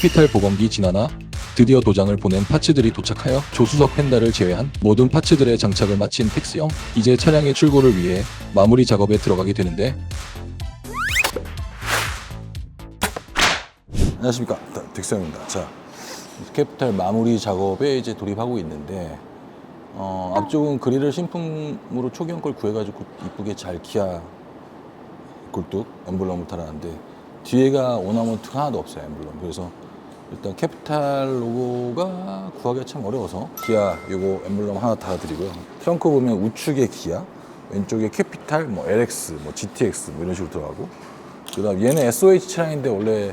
캐피탈 보검기 진화나 드디어 도장을 보낸 파츠들이 도착하여 조수석 펜달을 제외한 모든 파츠들의 장착을 마친 텍스형. 이제 차량의 출고를 위해 마무리 작업에 들어가게 되는데, 안녕하십니까, 덱스형입니다. 자, 캐피탈 마무리 작업에 이제 돌입하고 있는데, 앞쪽은 그릴을 신품으로 초기형 걸 구해가지고 이쁘게 잘 기아 굴뚝 엠블럼을 달았는데, 뒤에가 오나먼트가 하나도 없어요, 엠블럼. 그래서 일단 캐피탈 로고가 구하기가 참 어려워서 기아 요거 엠블럼 하나 달아드리고요. 트렁크 보면 우측에 기아, 왼쪽에 캐피탈, 뭐 LX, 뭐 GTX 뭐 이런 식으로 들어가고, 그다음 얘는 SOH 차량인데 원래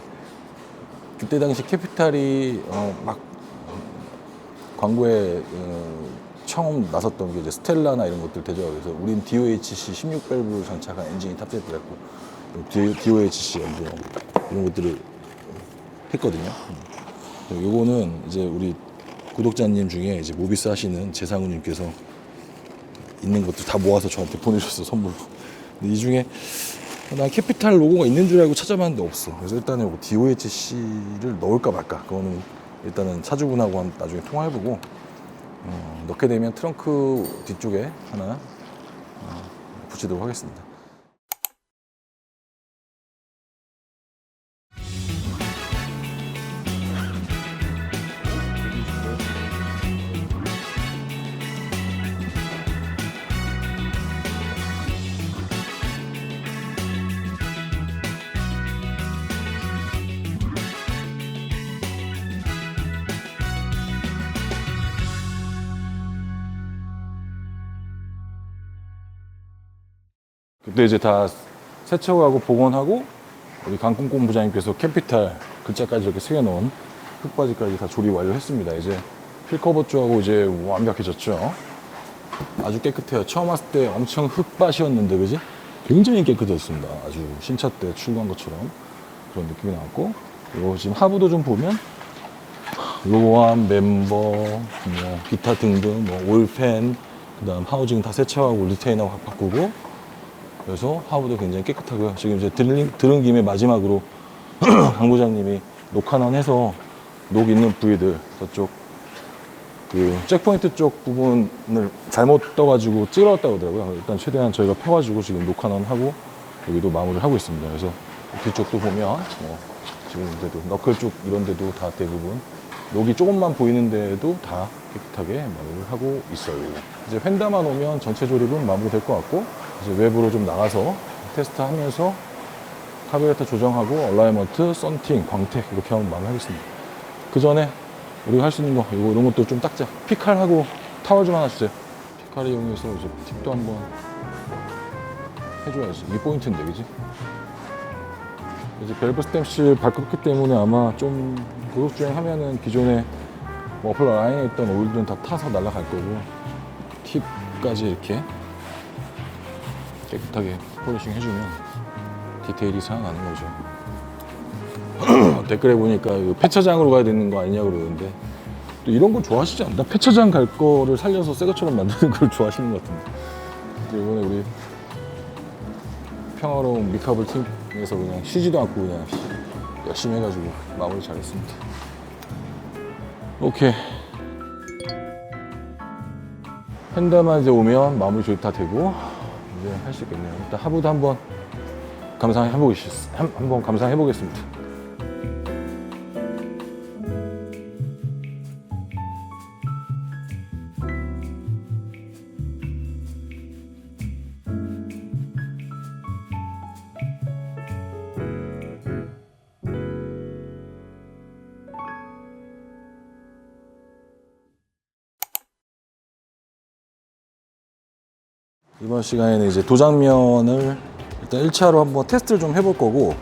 그때 당시 캐피탈이 막 광고에 처음 나섰던 게 이제 스텔라나 이런 것들 대죠. 그래서 우린 DOHC 16밸브를 장착한 엔진이 탑재됐고 DOHC 엠블럼 이런 것들을 했거든요. 요거는 이제 우리 구독자님 중에 이제 모비스 하시는 재상우님께서 있는 것들 다 모아서 저한테 보내주셨어, 선물로. 근데 이 중에 난 캐피탈 로고가 있는 줄 알고 찾아봤는데 없어. 그래서 일단은 DOHC를 넣을까 말까, 그거는 일단은 차주분하고 나중에 통화해보고 넣게 되면 트렁크 뒤쪽에 하나 붙이도록 하겠습니다. 그때 이제 다 세척하고 복원하고, 우리 강꿈꿈 부장님께서 캐피탈 글자까지 이렇게 새겨놓은 흙바지까지 다 조립 완료했습니다. 이제 필커버 쪽하고 이제 완벽해졌죠. 아주 깨끗해요. 처음 왔을 때 엄청 흙밭이었는데, 그지? 굉장히 깨끗했습니다. 아주 신차 때 출고한 것처럼 그런 느낌이 나왔고, 그리고 지금 하부도 좀 보면 로고함, 멤버, 뭐 기타 등등, 뭐 올팬, 그다음 하우징 다 세차하고 리테이너 확 바꾸고, 그래서 하부도 굉장히 깨끗하고요. 지금 이제 들은 김에 마지막으로 강 부장님이 녹화난 해서 녹 있는 부위들, 저쪽 그 잭포인트 쪽 부분을 잘못 떠가지고 찌러웠다고 하더라고요. 일단 최대한 저희가 펴가지고 지금 녹화난 하고 여기도 마무리를 하고 있습니다. 그래서 뒤쪽도 보면 뭐 지금 데도 너클 쪽 이런 데도 다 대부분 녹이 조금만 보이는 데도 다 깨끗하게 마무리를 하고 있어요. 이제 휀다만 오면 전체 조립은 마무리될 것 같고, 이제 외부로 좀 나가서 테스트하면서 카비레터 조정하고 얼라이먼트, 썬팅, 광택 이렇게 한번 마무리하겠습니다. 그 전에 우리가 할 수 있는 거 이런 것도 좀 닦자. 피칼하고 타월 좀 하나 주세요. 피칼 이용해서 이제 팁도 한번 해줘야지. 이게 포인트인데, 그지? 이제 밸브 스탬실 바꿨기 때문에 아마 좀 고속 주행하면은 기존에 머플러 라인에 있던 오일들은 다 타서 날아갈 거고, 팁까지 이렇게 깨끗하게 폴리싱 해주면 디테일이 생각나는 거죠. 댓글에 보니까 이거 폐차장으로 가야 되는 거 아니냐고 그러는데, 또 이런 거 좋아하시지 않나? 폐차장 갈 거를 살려서 새 것처럼 만드는 걸 좋아하시는 것 같은데. 이번에 우리 평화로운 미카블 팀에서 그냥 쉬지도 않고 그냥 열심히 해가지고 마무리 잘했습니다. 오케이. 펜다만 이제 오면 마무리 조립 다 되고 이제 할 수 있겠네요. 일단 하부도 한번 감상해보겠습니다. 이번 시간에는 이제 도장면을 일단 1차로 한번 테스트를 좀 해볼 거고,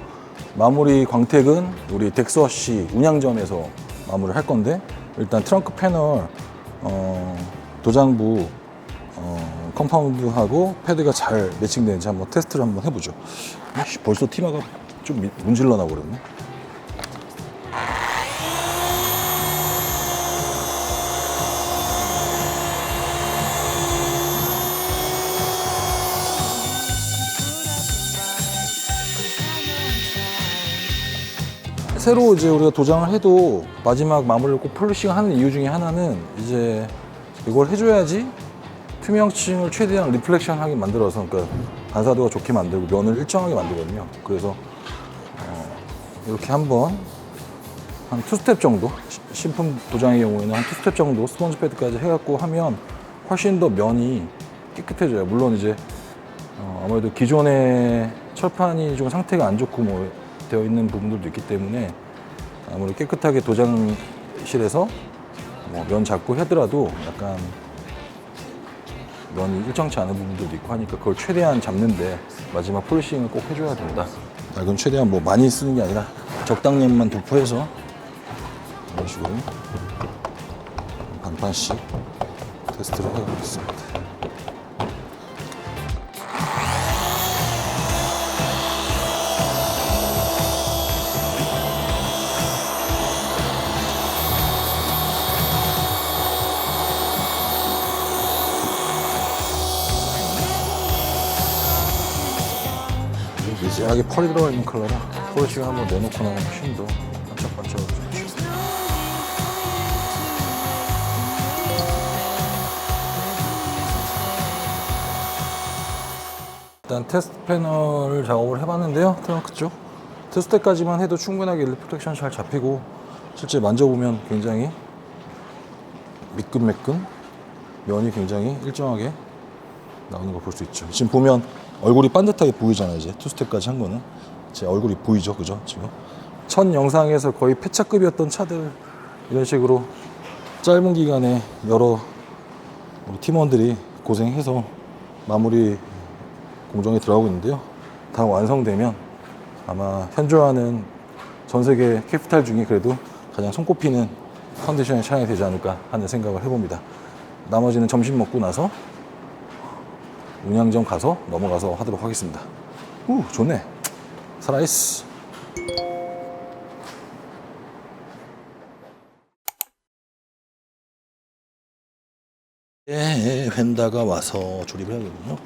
마무리 광택은 우리 덱스워시 운양점에서 마무리를 할 건데, 일단 트렁크 패널 도장부 컴파운드하고 패드가 잘 매칭되는지 한번 테스트를 한번 해보죠. 벌써 티마가 좀 문질러 나버렸네. 새로 이제 우리가 도장을 해도 마지막 마무리를 꼭 폴리싱 하는 이유 중에 하나는 이제 이걸 해줘야지 투명층을 최대한 리플렉션하게 만들어서, 그러니까 반사도가 좋게 만들고 면을 일정하게 만들거든요. 그래서 이렇게 한번 한 2스텝 정도, 신품 도장의 경우에는 한 2스텝 정도 스펀지 패드까지 해갖고 하면 훨씬 더 면이 깨끗해져요. 물론 이제 아무래도 기존의 철판이 좀 상태가 안 좋고 뭐 되어 있는 부분들도 있기 때문에 아무래도 깨끗하게 도장실에서 뭐 면 잡고 하더라도 약간 면이 일정치 않은 부분들도 있고 하니까 그걸 최대한 잡는데 마지막 폴리싱을 꼭 해줘야 된다. 이건 최대한 뭐 많이 쓰는 게 아니라 적당량만 도포해서 이런 식으로 반판씩 테스트를 해보겠습니다. 미세하게 펄이 들어가 있는 컬러라 폴리싱을 한번 내놓고 나면 훨씬 더 반짝반짝하고 좋죠. 일단 테스트 패널 작업을 해봤는데요. 트렁크 쪽 테스트까지만 해도 충분하게 리플렉션 잘 잡히고 실제 만져보면 굉장히 미끈매끈 면이 굉장히 일정하게 나오는 걸 볼 수 있죠. 지금 보면 얼굴이 반듯하게 보이잖아요. 이제 투스텝까지 한 거는 제 얼굴이 보이죠, 그죠? 지금 첫 영상에서 거의 폐차급이었던 차들 이런 식으로 짧은 기간에 여러 우리 팀원들이 고생해서 마무리 공정에 들어가고 있는데요. 다 완성되면 아마 현존하는 전 세계 캐피탈 중에 그래도 가장 손꼽히는 컨디션의 차량이 되지 않을까 하는 생각을 해봅니다. 나머지는 점심 먹고 나서 운양점 가서 넘어가서 하도록 하겠습니다. 좋네. 살아있어. 휀다가 와서 조립을 해야겠군요.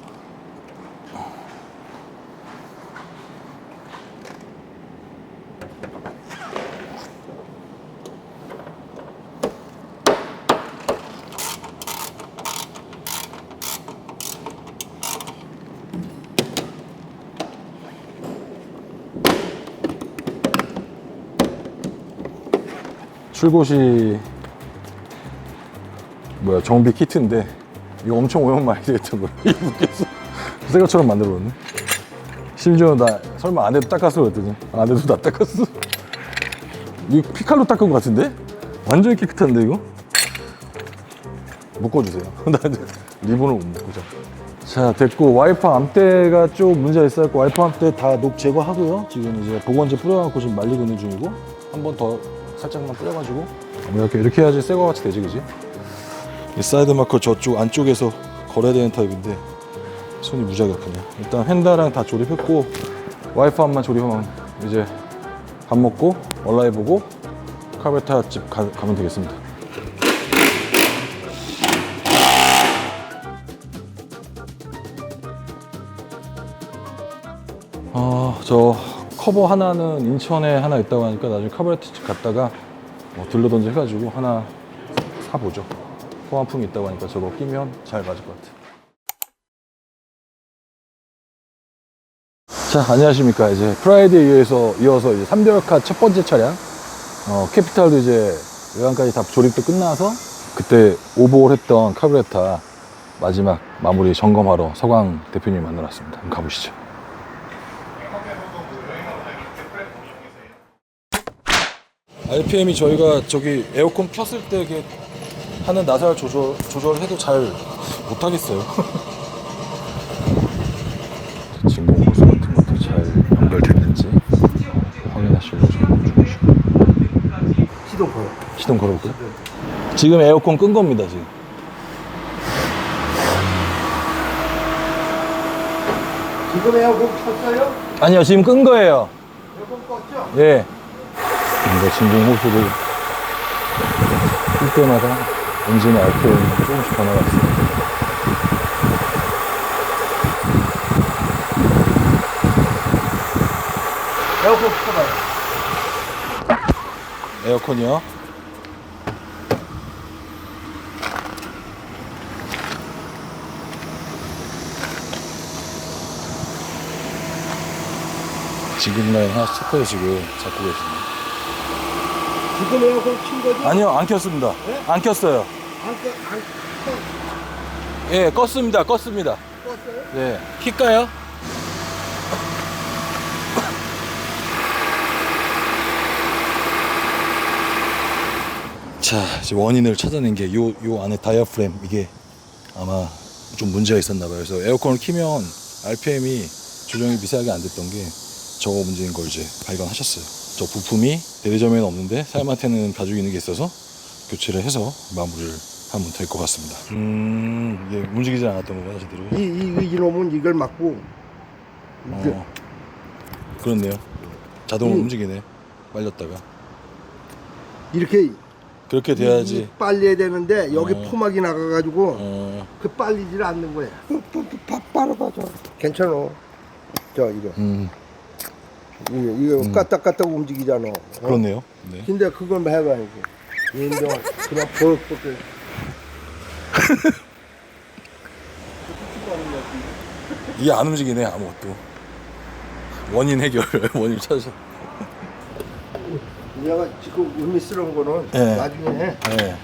출고시 정비 키트인데 이거 엄청 오염 많이 되겠던 거예요. 이분께서 새 것처럼 만들어놨네. 심지어 나 설마 안 해도 닦았어 그랬더니 안 해도 다 닦았어. 이거 피칼로 닦은 것 같은데? 완전히 깨끗한데 이거? 묶어주세요. 나 이제 리본을 못 묶고. 자 됐고, 와이퍼 암대가 좀 문제가 있어갖고 와이퍼 암대 다 녹 제거하고요. 지금 이제 보건제 뿌려갖고 지금 말리고 있는 중이고, 한 번 더 살짝만 뿌려가지고 이렇게 해야지 새거 같이 되지, 그지? 이 사이드 마커 저쪽 안쪽에서 걸어야 되는 타입인데 손이 무지하게 아프네요. 일단 휀다랑 다 조립했고 와이퍼 암만 조립하면 이제 밥 먹고 얼라이 보고 카베타 집 가면 되겠습니다. 저 커버 하나는 인천에 하나 있다고 하니까 나중에 카브레트 집 갔다가 뭐 들러던지 해가지고 하나 사보죠. 호환품이 있다고 하니까 저거 끼면 잘 맞을 것 같아요. 자, 안녕하십니까. 이제 프라이드에 이어서 이제 3별카 첫 번째 차량 캐피탈도 이제 외관까지 다 조립도 끝나서 그때 오버홀 했던 카브레타 마지막 마무리 점검하러 서광 대표님 만나놨습니다. 한번 가보시죠. RPM이 저희가 저기 에어컨 켰을 때 이렇게 하는 나살 조절해도 잘 못하겠어요. 진공 호스 같은 것도 잘 연결됐는지 확인하시려고 주무시고. 시동 걸어볼까요? 지금 에어컨 끈 겁니다, 지금. 지금 에어컨 켰어요? 아니요, 지금 끈 거예요. 에어컨 껐죠? 예. 근데 진공 호스를 끌 때마다 엔진의 RPM이 조금씩 변화가 있습니다. 에어컨 켜봐요. 에어컨이요. 지금 라인 하나씩 체크해주고 잡고 계십니다. 지금 에어컨 킨 거죠? 아니요, 안 켰습니다. 네? 안 켰어요. 안 예, 껐습니다. 껐습니다. 껐어요? 네, 킬까요? 자, 이제 원인을 찾아낸 게 요 안에 다이아프램 이게 아마 좀 문제가 있었나 봐요. 그래서 에어컨을 키면 RPM이 조정이 미세하게 안 됐던 게 저거 문제인 걸 이제 발견하셨어요. 저 부품이 대리점에는 없는데 사람한테는 가지고 있는 게 있어서 교체를 해서 마무리를 하면 될 것 같습니다. 이게 움직이지 않았던 거구나, 제대로. 이놈은 이걸 막고 이게 그렇네요. 자동으로 이- 움직이네. 말렸다가. 이렇게 그렇게 돼야지. 빨리 해야 되는데 여기 어. 포막이 나가가지고 어, 그 빨리질 않는 거야. 바로 가자. 괜찮아. 저 이거 이거 까딱까딱 움직이잖아. 어? 그렇네요. 네. 근데 그걸 해봐야지. 인정. 그냥 볼 이게 안 움직이네, 아무것도. 원인 해결, 원인 찾으셔. 내가 지금 의미스러운 거는 네. 나중에 네.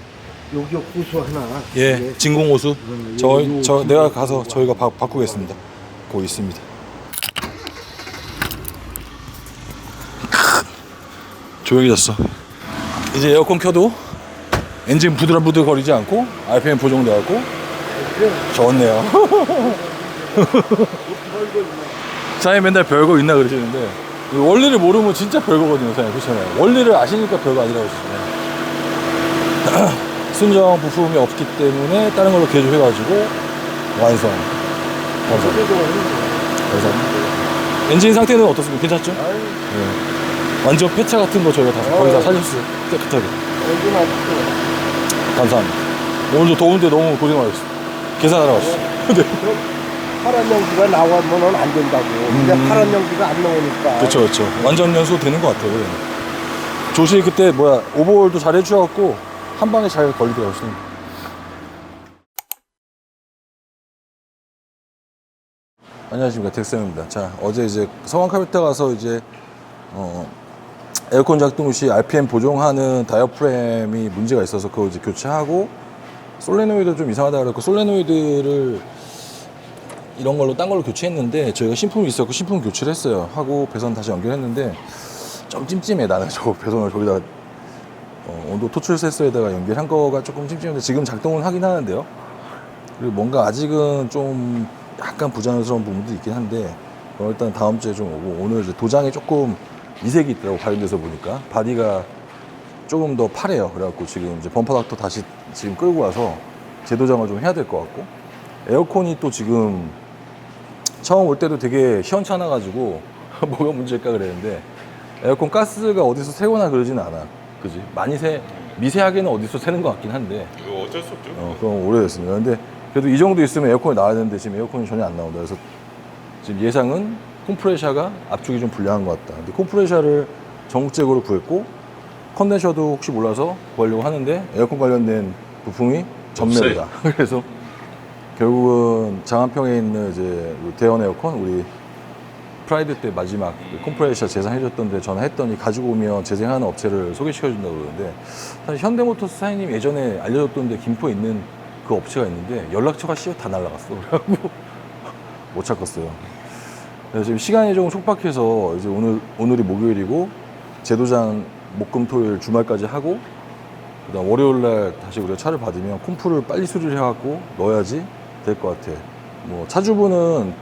여기 호수 하나. 예, 진공호수. 저 내가 가서 저희가 바꾸겠습니다. 거기 있습니다. 조용해졌어. 이제 에어컨 켜도 엔진 부들부들 거리지 않고 RPM 보정되었고 좋네요. 사장님 맨날 별거 있나 그러시는데 원리를 모르면 진짜 별거거든요, 사장님. 그렇잖아요. 원리를 아시니까 별거 아니라고 하시잖아요. 순정 부품이 없기 때문에 다른 걸로 개조해가지고 완성. 엔진 상태는 어떻습니까? 괜찮죠? 네. 완전 폐차 같은 거 저희가 다 거의 다 살렸어요. 깨끗하게. 감사합니다. 오늘도 더운데 너무 고생 많으셨어요. 계산하러 가시죠. 네. 파란 연기가 나오면 안 된다고. 근데 파란 연기가 안 나오니까. 그렇죠, 그렇죠. 완전 연소 되는 것 같아요. 네. 조시 그때 오버홀도 잘 해주셔갖고 한 방에 잘 걸리더라고요. 안녕하십니까, 덱쌤입니다. 자, 어제 이제 성황 카페타 가서 이제 에어컨 작동 시 RPM 보정하는 다이어프램이 문제가 있어서 그거 이제 교체하고 솔레노이드 좀 이상하다 그래서 솔레노이드를 이런 걸로 딴 걸로 교체했는데 저희가 신품이 있었고 신품 교체를 했어요. 하고 배선 다시 연결했는데 좀 찜찜해. 나는 저거 배선을 저기다 온도 토출 센서에다가 연결한 거가 조금 찜찜한데 지금 작동은 하긴 하는데요. 그리고 뭔가 아직은 좀 약간 부자연스러운 부분도 있긴 한데 일단 다음 주에 좀 오고 오늘 이제 도장에 조금 이색이 있더라고. 발견돼서 보니까 바디가 조금 더 파래요. 그래갖고 지금 이제 범퍼 닥터 다시 지금 끌고 와서 재도장을 좀 해야 될 것 같고 에어컨이 또 지금 처음 올 때도 되게 시원찮아가지고 뭐가 문제일까 그랬는데 에어컨 가스가 어디서 새거나 그러지는 않아. 그지? 많이 미세하게는 어디서 새는 것 같긴 한데 이거 어쩔 수 없죠. 그럼 오래됐습니다. 근데 그래도 이 정도 있으면 에어컨이 나와야 되는데 지금 에어컨이 전혀 안 나온다. 그래서 지금 예상은 콤프레셔가 압축이 좀 불량한 것 같다. 근데 콤프레셔를 전국적으로 구했고 컨덴셔도 혹시 몰라서 구하려고 하는데 에어컨 관련된 부품이 전멸이다. 그래서 결국은 장안평에 있는 이제 대원 에어컨 우리 프라이드 때 마지막 컴프레셔 재생해줬던데 전화했더니 가지고 오면 재생하는 업체를 소개시켜준다고 그러는데 사실 현대모터스 사장님 예전에 알려줬던데 김포에 있는 그 업체가 있는데 연락처가 다 날라갔어. 그래갖고 못 찾겠어요. 그래서 지금 시간이 조금 촉박해서 이제 오늘이 목요일이고 재도장 목금토일 주말까지 하고 그다음 월요일날 다시 우리가 차를 받으면 콤프를 빨리 수리를 해갖고 넣어야지 될 것 같아. 뭐 차주분은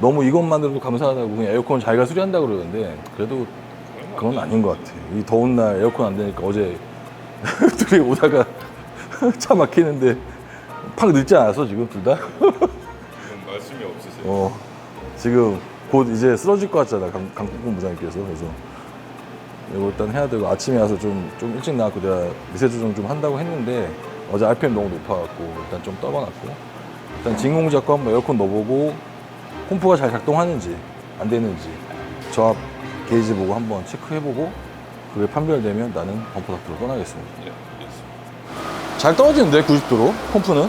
너무 이것만으로도 감사하다고 그냥 에어컨 자기가 수리한다고 그러는데 그래도 그건 아닌 것 같아. 이 더운 날 에어컨 안 되니까 어제 둘이 오다가 차 막히는데 팍 늦지 않았어 지금 둘 다? 말씀이 없으세요. 지금 곧 이제 쓰러질 것 같잖아 강국군 부장님께서. 그래서 이거 일단 해야 되고 아침에 와서 좀 일찍 나왔고 내가 미세 조정 좀 한다고 했는데 어제 RPM 너무 높아갖고 일단 좀 떠봐놨고 일단 진공 잡고 한번 에어컨 넣어보고 pom프가 잘 작동하는지 안 되는지 저압 게이지 보고 한번 체크해보고 그게 판별되면 나는 범퍼 닥터로 떠나겠습니다. 예, 알겠습니다. 잘 떨어지는데 90도로 펌프는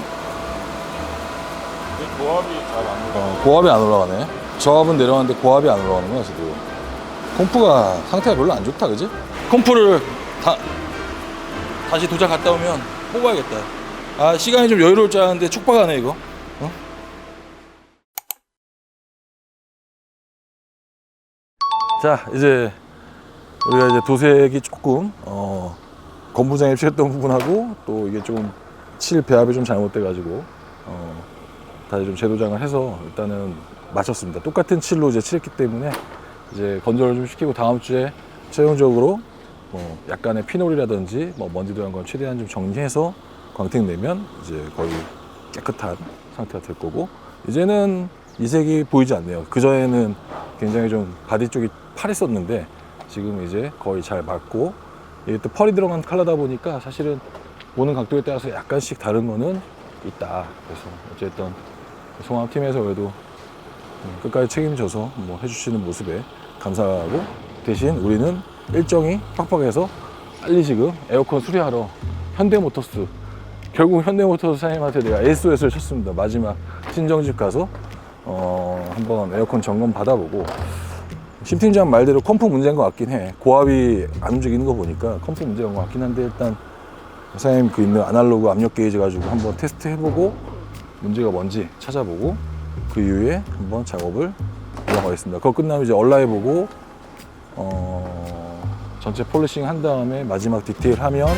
근데 조합이 잘 안 올라. 고압이 안 올라가네. 저압은 내려가는데 고압이 안 올라가는 거야 지금. 컴프가 상태가 별로 안 좋다, 그지? 컴프를 다시 도착 갔다 오면 뽑아야겠다. 아, 시간이 좀 여유로울 줄 알았는데 촉박하네 이거. 어? 자, 이제 우리가 이제 도색이 조금 건부장이 취했던 부분하고 또 이게 좀 칠 배합이 좀 잘못돼 가지고 다시 좀 재도장을 해서 일단은 마쳤습니다. 똑같은 칠로 이제 칠했기 때문에 이제 건조를 좀 시키고 다음 주에 최종적으로 뭐 약간의 피놀이라든지 뭐 먼지 들어간 건 최대한 좀 정리해서 광택 내면 이제 거의 깨끗한 상태가 될 거고, 이제는 이색이 보이지 않네요. 그전에는 굉장히 좀 바디 쪽이 파랬었는데 지금 이제 거의 잘 맞고, 이게 또 펄이 들어간 컬러다 보니까 사실은 보는 각도에 따라서 약간씩 다른 거는 있다. 그래서 어쨌든 송암팀에서 그래도 끝까지 책임져서 뭐 해주시는 모습에 감사하고, 대신 우리는 일정이 빡빡해서 빨리 지금 에어컨 수리하러 현대모터스, 결국 현대모터스 사장님한테 내가 SOS를 쳤습니다. 마지막 친정집 가서 한번 에어컨 점검 받아보고, 심 팀장 말대로 컴프 문제인 것 같긴 해. 고압이 안 움직이는 거 보니까 컴프 문제인 것 같긴 한데, 일단 사장님 그 있는 아날로그 압력 게이지 가지고 한번 테스트 해보고 문제가 뭔지 찾아보고 그 이후에 한번 작업을 이어가겠습니다. 그거 끝나면 이제 얼라해보고 전체 폴리싱 한 다음에 마지막 디테일 하면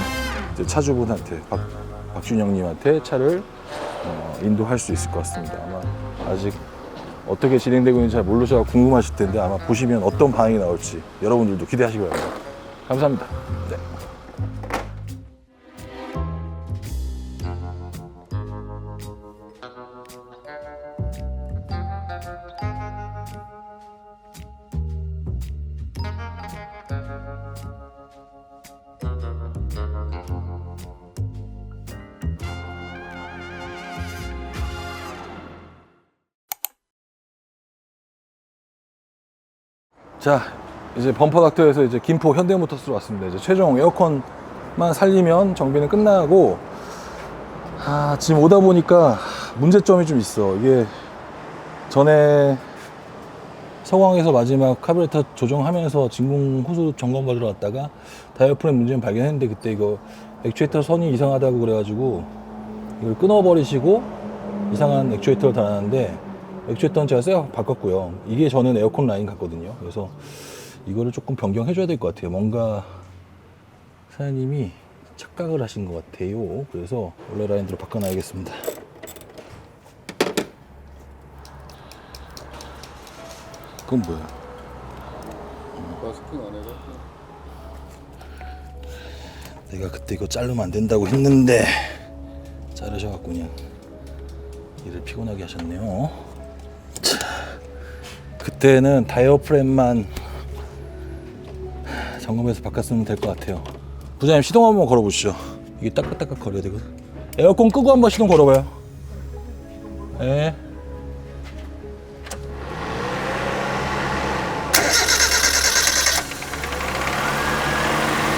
이제 차주분한테 박준영님한테 차를 인도할 수 있을 것 같습니다. 아마 아직 어떻게 진행되고 있는지 잘 모르셔서 궁금하실 텐데 아마 보시면 어떤 반응이 나올지 여러분들도 기대하시기 바랍니다. 감사합니다. 네. 자, 이제 범퍼 닥터에서 이제 김포 현대모터스로 왔습니다. 이제 최종 에어컨만 살리면 정비는 끝나고, 지금 오다 보니까 문제점이 좀 있어. 이게 전에 서광에서 마지막 카브레터 조정하면서 진공 호수 점검 받으러 왔다가 다이어프램 문제는 발견했는데, 그때 이거 액추에이터 선이 이상하다고 그래가지고 이걸 끊어버리시고 이상한 액추에이터를 달았는데, 액추에이터는 제가 새거 바꿨고요. 이게 저는 에어컨 라인 같거든요. 그래서 이거를 조금 변경해줘야 될 것 같아요. 뭔가 사장님이 착각을 하신 것 같아요. 그래서 원래 라인대로 바꿔놔야겠습니다. 그건 뭐야? 마스킹 안 해서. 내가 그때 이거 자르면 안 된다고 했는데 자르셔갖고 그냥 일을 피곤하게 하셨네요. 자, 그때는 다이어프램만 점검해서 바꿨으면 될 것 같아요. 부장님 시동 한번 걸어보시죠. 이게 따깍따깍 거려야 되거든. 에어컨 끄고 한번 시동 걸어봐요. 네.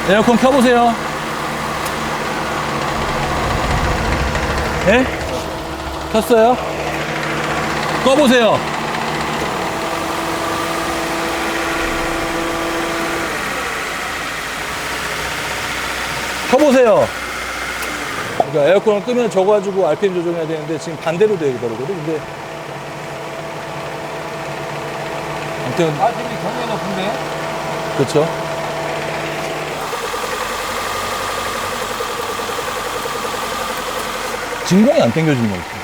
에어컨 켜보세요. 네? 켰어요? 꺼보세요. 켜보세요. 그러니까 에어컨을 끄면 저거 가지고 RPM 조정해야 되는데 지금 반대로 되더라고요. 근데 아무튼 RPM이 굉장히 높은데? 그렇죠. 진공이 안 당겨지는 것 같아요.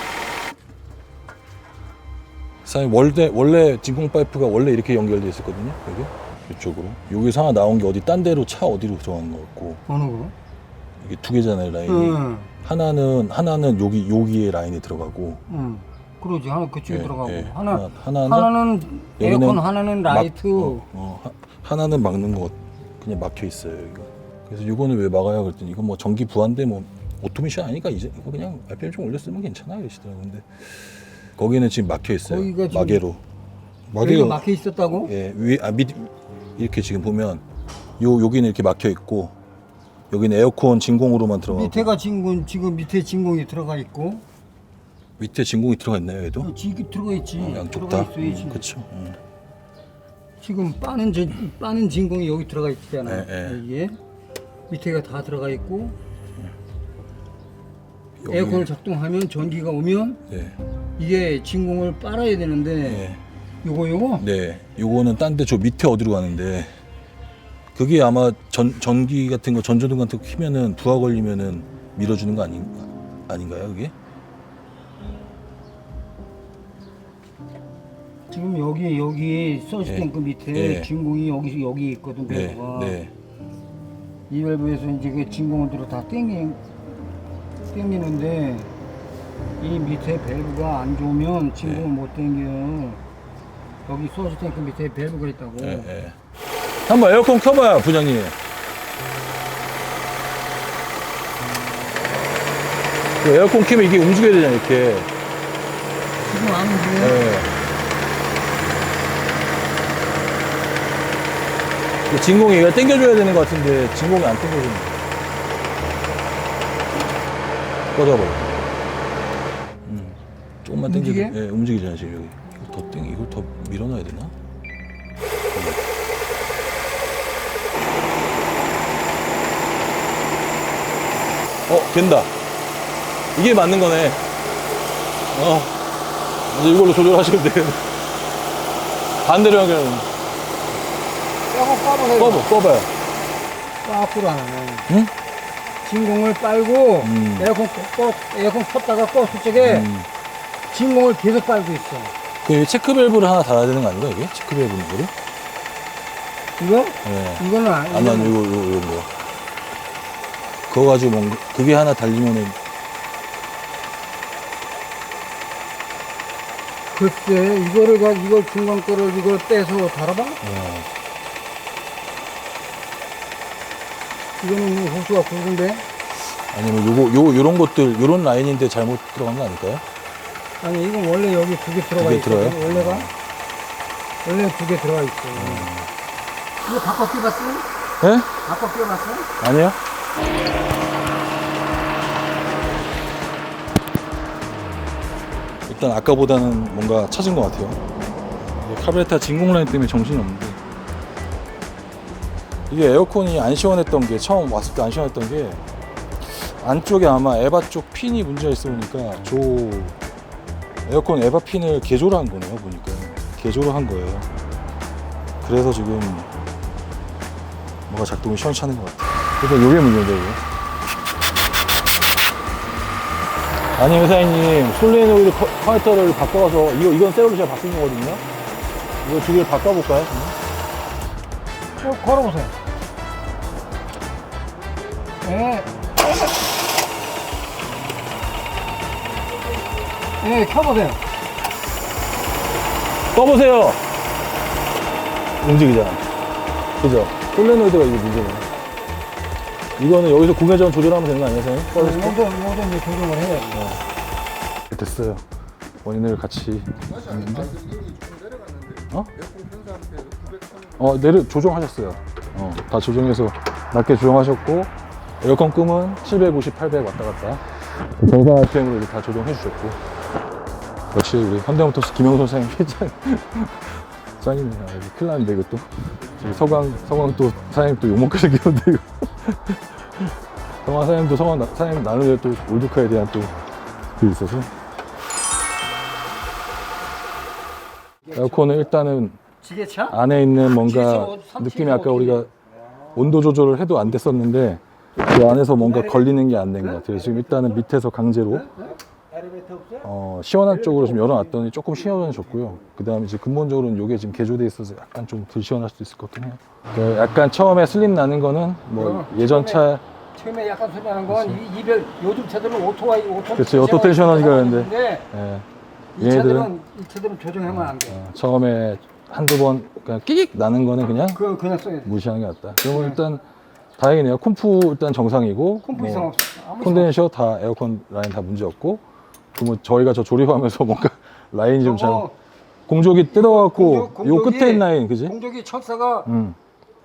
사장님 원래 진공 파이프가 원래 이렇게 연결되어 있었거든요. 여기 이쪽으로. 여기서 하나 나온 게 어디 딴 데로 차 어디로 들어간 것 같고. 어느 거? 이게 두 개잖아요, 라인이. 하나는 여기에 라인이 들어가고. 그러지. 하나 그쪽에 예, 들어가고. 예. 하나는 하나는 에어컨, 여기는 하나는 라이트. 하나는 막는 거 그냥 막혀 있어요. 이거. 그래서 이거는 왜 막아요? 그랬더니 이거 뭐 전기 부하인데 뭐 오토미션 아니까 이제 이거 그냥 RPM 좀 올렸으면 괜찮아요, 이러시더라고요. 근데 거기는 지금 막혀 있어요. 거기가 지금 마개로. 여기가 막혀 있었다고? 예, 밑 이렇게 지금 보면 여기는 이렇게 막혀 있고 여기는 에어컨 진공으로만 들어가고 밑에가 진공, 지금 밑에 진공이 들어가 있고 밑에 진공이 들어가 있나요, 얘도? 지금 들어가 있지. 양쪽 들어가 다. 있어야지. 그렇죠. 지금 빠는 진공이 여기 들어가 있잖아. 네, 여기에 밑에가 다 들어가 있고 여기. 에어컨을 작동하면 전기가 오면 네. 이게 진공을 빨아야 되는데 네. 요거 네. 요거는 딴 데 저 밑에 어디로 가는데 그게 아마 전기 같은 거 전조등 같은 거 키면은 부하 걸리면은 밀어주는 거 아닌가요, 그게? 지금 여기 서치 네. 탱크 밑에 네. 진공이 여기 있거든. 네. 밸브가. 네. 이 밸브에서 이제 그 진공을 들어 다 땡기는데 이 밑에 밸브가 안 좋으면 진공을 못 땡겨. 여기 소스 탱크 밑에 밸브가 있다고. 네. 네. 한번 에어컨 켜봐요, 부장님. 그 에어컨 켜면 이게 움직여야 되잖아요, 이렇게. 지금 안 움직여. 네. 진공이 얘가 당겨줘야 되는 것 같은데 진공이 안 당겨주네. 꺼져버려. 조금만 당겨줘. 움직여? 예, 움직이잖아 지금 여기. 이걸 더 밀어놔야 되나? 된다. 이게 맞는 거네. 이제 이걸로 조절하시면 되겠네. 반대로 연결하면. 꺼봐요. 거꾸로 안 하네. 응? 진공을 빨고 에어컨 켰다가 껐을 적에 진공을 계속 빨고 있어. 그 체크 밸브를 하나 달아야 되는 거 아닌가 이게? 체크 밸브 이거를? 이거? 네. 이거는 아니 이거 이런 거. 그거 가지고 뭔가 그게 하나 달리면은 글쎄 이걸 중간 거를 이걸 빼서 달아봐? 이거는 호수가 굵은데? 아니면 요런 것들 요런 라인인데 잘못 들어간 거 아닐까요? 아니 이건 원래 여기 두 개 들어가 두 개 있어. 들어요? 원래 두 개 들어가 있어. 이거 바꿔 끼봤어? 네? 바꿔 끼봤어? 아니요? 일단 아까보다는 뭔가 찾은 것 같아요. 카브레타 진공 라인 때문에 정신이 없는데 이게 에어컨이 안 시원했던 게 처음 왔을 때 안 시원했던 게 안쪽에 아마 에바 쪽 핀이 문제가 있으니까 저 에어컨 에바 핀을 개조를 한 거네요. 보니까 개조를 한 거예요. 그래서 지금 뭐가 작동이 시원치 않은 것 같아요. 그래서 이게 문제인데 이게. 아니 회사님 솔레노이드 커넥터를 바꿔서 이건 세로로 제가 바꾼 거거든요. 이거 두 개를 바꿔볼까요? 걸어보세요. 네. 네, 켜보세요. 꺼보세요. 움직이잖아. 그죠? 솔레노이드가 이게 문제네. 이거는 여기서 공회전 조절하면 되는 거 아니에요, 선생님? 이것도 이제 조정을 해요. 됐어요. 원인을 같이 했는데. 조정하셨어요. 다 조정해서 낮게 조정하셨고, 에어컨 끄면 750, 800 왔다 갔다. 정상 RPM으로 이렇게 다 조정해 주셨고. 역시 우리 현대모터스 김영선 사장님 짱이네. 큰일 났는데, 이것도. 서광 또 사장님 또 욕먹게 생겼는데, 이거. 성화 사장님도 사장님 나름대로 또 올드카에 대한 또 그게 있어서 에어컨은 일단은 지게차? 안에 있는 뭔가 지게차 느낌이 아까 우리가 온도 조절을 해도 안 됐었는데 그 안에서 뭔가 걸리는 게 안 된 것 같아요. 지금 일단은 밑에서 강제로 시원한 쪽으로 좀 열어놨더니 조금 시원해졌고요. 그 다음에 이제 근본적으로는 이게 지금 개조돼 있어서 약간 좀 덜 시원할 수도 있을 것 같긴 해요. 그러니까 약간 처음에 슬립 나는 거는 뭐 예전 차 처음에 약간 소리 나는 건 이별 요즘 차들은 오토 그치, 오토 텐션 하니까 그러는데 이 차들은 조정하면 안 돼. 처음에 한두 번 그냥 끼익 나는 거는 그냥 그냥 써야 돼. 무시하는 게 낫다. 그러면 일단 다행이네요. 콤프 일단 정상이고 콤프 이상 없어. 아무 콘덴셔 다 에어컨 라인 다 문제 없고 그러면 저희가 저 조립하면서 뭔가 라인이 좀 잘 공조기 뜯어갖고 요 끝에 있는 라인 그지? 공조기 철사가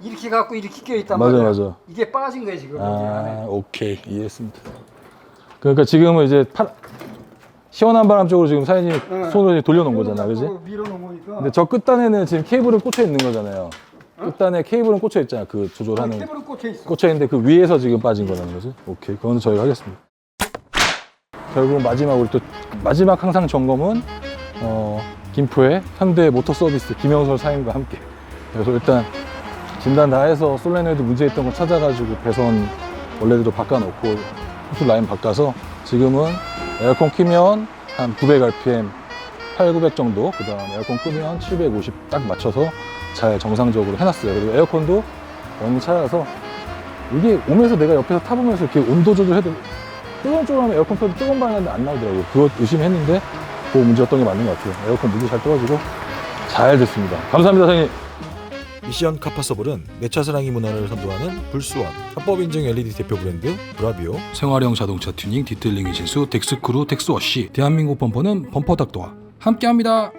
이렇게 갖고 이렇게 껴 있단 맞아, 말이야. 맞아. 이게 빠진 거야 지금. 이제 안에. 아, 오케이. 이해했습니다. 그러니까 지금은 이제 시원한 바람 쪽으로 지금 사장님이 네. 손을 돌려놓은 거잖아, 그지? 밀어놓은 거니까. 근데 저 끝단에는 지금 케이블은 꽂혀 있는 거잖아요. 끝단에 케이블은 꽂혀 있잖아, 그 조절하는. 케이블은 꽂혀 있어. 꽂혀 있는데 그 위에서 지금 빠진 거라는 거지? 오케이. 그건 저희가 하겠습니다. 결국 마지막으로 또, 마지막 항상 점검은, 김포의 현대 모터 서비스 김영설 사장님과 함께. 그래서 일단 진단 다 해서 솔레노이드 문제 있던 거 찾아가지고 배선 원래대로 바꿔놓고 호수 라인 바꿔서 지금은 에어컨 키면 한 900rpm 8,900 정도, 그 다음 에어컨 끄면 750 딱 맞춰서 잘 정상적으로 해놨어요. 그리고 에어컨도 원리 찾아서 이게 오면서 내가 옆에서 타보면서 이렇게 온도 조절해도 쪼금쪼금하면 에어컨 켜도 조금 반하는데 안 나오더라고요. 그거 의심했는데 그 문제였던 게 맞는 것 같아요. 에어컨 문도 잘 떠가지고 잘 됐습니다. 감사합니다, 사장님. 미션 카파서블은 내 차 사랑이 문화를 선도하는 불수원, 합법 인증 LED 대표 브랜드 브라비오, 생활형 자동차 튜닝 디테일링의 진수 덱스크루 덱스워시, 대한민국 범퍼는 범퍼닥터와 함께합니다.